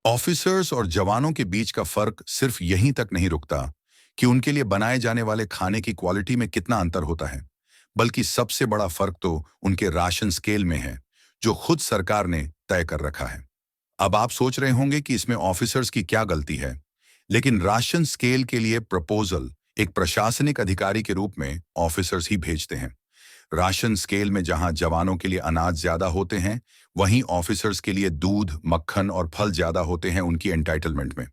Officers और जवानों के बीच का फर्क सिर्फ यहीं तक नहीं रुकता कि उनके लिए बनाए जाने वाले खाने की क्वालिटी में कितना अंतर होता है, बल्कि सबसे बड़ा फर्क तो उनके राशन स्केल में है, जो खुद सरकार ने तय कर रखा है। अब आप सोच रहे होंगे कि इसमें ऑफिसर्स की क्या गलती है, लेकिन राशन स्केल के लिए प्रपोजल एक प्रशासनिक अधिकारी के रूप में ऑफिसर्स ही भेजते हैं। राशन स्केल में जहां जवानों के लिए अनाज ज्यादा होते हैं, वहीं ऑफिसर्स के लिए दूध, मक्खन और फल ज्यादा होते हैं उनकी एंटाइटलमेंट में।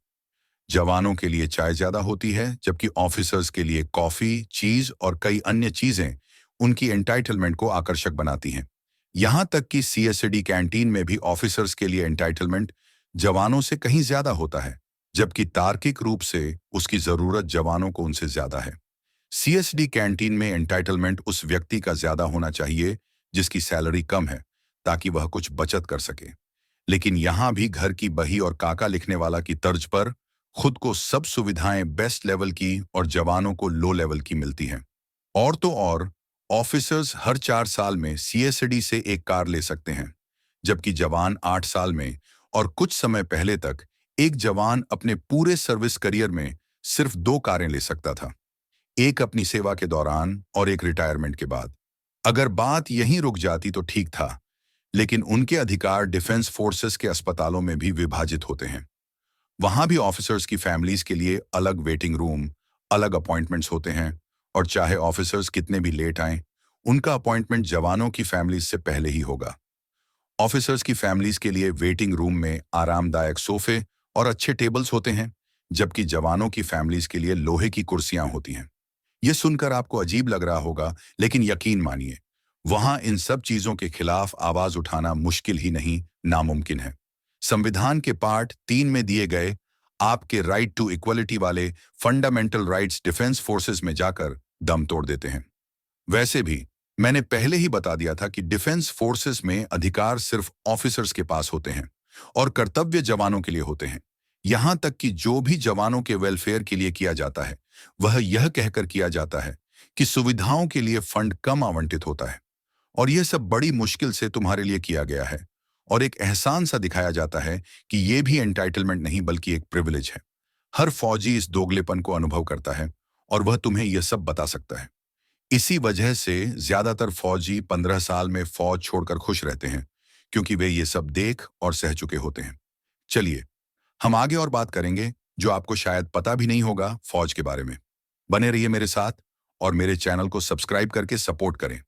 जवानों के लिए चाय ज्यादा होती है, जबकि ऑफिसर्स के लिए कॉफी, चीज और कई अन्य चीजें उनकी एंटाइटलमेंट को आकर्षक बनाती हैं। यहां तक कि सीएसडी कैंटीन में भी ऑफिसर्स के लिए एंटाइटलमेंट जवानों से कहीं ज्यादा होता है, जबकि तार्किक रूप से उसकी जरूरत जवानों को उनसे ज्यादा है। सीएसडी कैंटीन में एंटाइटलमेंट उस व्यक्ति का ज्यादा होना चाहिए जिसकी सैलरी कम है, ताकि वह कुछ बचत कर सके। लेकिन यहां भी घर की बही और काका लिखने वाला की तर्ज पर खुद को सब सुविधाएं बेस्ट लेवल की और जवानों को लो लेवल की मिलती हैं। और तो और, ऑफिसर्स हर 4 साल में सीएसडी से एक कार ले सकते हैं, जबकि जवान 8 साल में और कुछ समय पहले तक एक जवान अपने पूरे सर्विस करियर में सिर्फ 2 कारें ले सकता था, एक अपनी सेवा के दौरान और एक रिटायरमेंट के बाद। अगर बात यहीं रुक जाती तो ठीक था, लेकिन उनके अधिकार डिफेंस फोर्सेस के अस्पतालों में भी विभाजित होते हैं। वहां भी ऑफिसर्स की फैमिलीज के लिए अलग वेटिंग रूम, अलग अपॉइंटमेंट्स होते हैं, और चाहे ऑफिसर्स कितने भी लेट आएं, उनका अपॉइंटमेंट जवानों की फैमिलीज से पहले ही होगा। ऑफिसर्स की फैमिलीज के लिए वेटिंग रूम में आरामदायक सोफे और अच्छे टेबल्स होते हैं, जबकि जवानों की फैमिलीज के लिए लोहे की कुर्सियां होती हैं। ये सुनकर आपको अजीब लग रहा होगा, लेकिन यकीन मानिए, वहां इन सब चीजों के खिलाफ आवाज उठाना मुश्किल ही नहीं, नामुमकिन है। संविधान के पार्ट 3 में दिए गए आपके राइट टू इक्वलिटी वाले फंडामेंटल राइट्स डिफेंस फोर्सेस में जाकर दम तोड़ देते हैं। वैसे भी मैंने पहले ही बता दिया था कि डिफेंस फोर्सेस में अधिकार सिर्फ ऑफिसर्स के पास होते हैं और कर्तव्य जवानों के लिए होते हैं। यहां तक कि जो भी जवानों के वेलफेयर के लिए किया जाता है, वह यह कहकर किया जाता है कि सुविधाओं के लिए फंड कम आवंटित होता है, और यह सब बड़ी मुश्किल से तुम्हारे लिए किया गया है, और एक एहसान सा दिखाया जाता है कि यह भी एंटाइटलमेंट नहीं बल्कि एक प्रिविलेज है। हर फौजी इस दोगलेपन को अनुभव करता है, और वह तुम्हें यह सब बता सकता है। इसी वजह से ज्यादातर फौजी 15 साल में फौज छोड़कर खुश रहते हैं, क्योंकि वे ये सब देख और सह चुके होते हैं। चलिए, हम आगे और बात करेंगे जो आपको शायद पता भी नहीं होगा फौज के बारे में। बने रहिए मेरे साथ और मेरे चैनल को सब्सक्राइब करके सपोर्ट करें।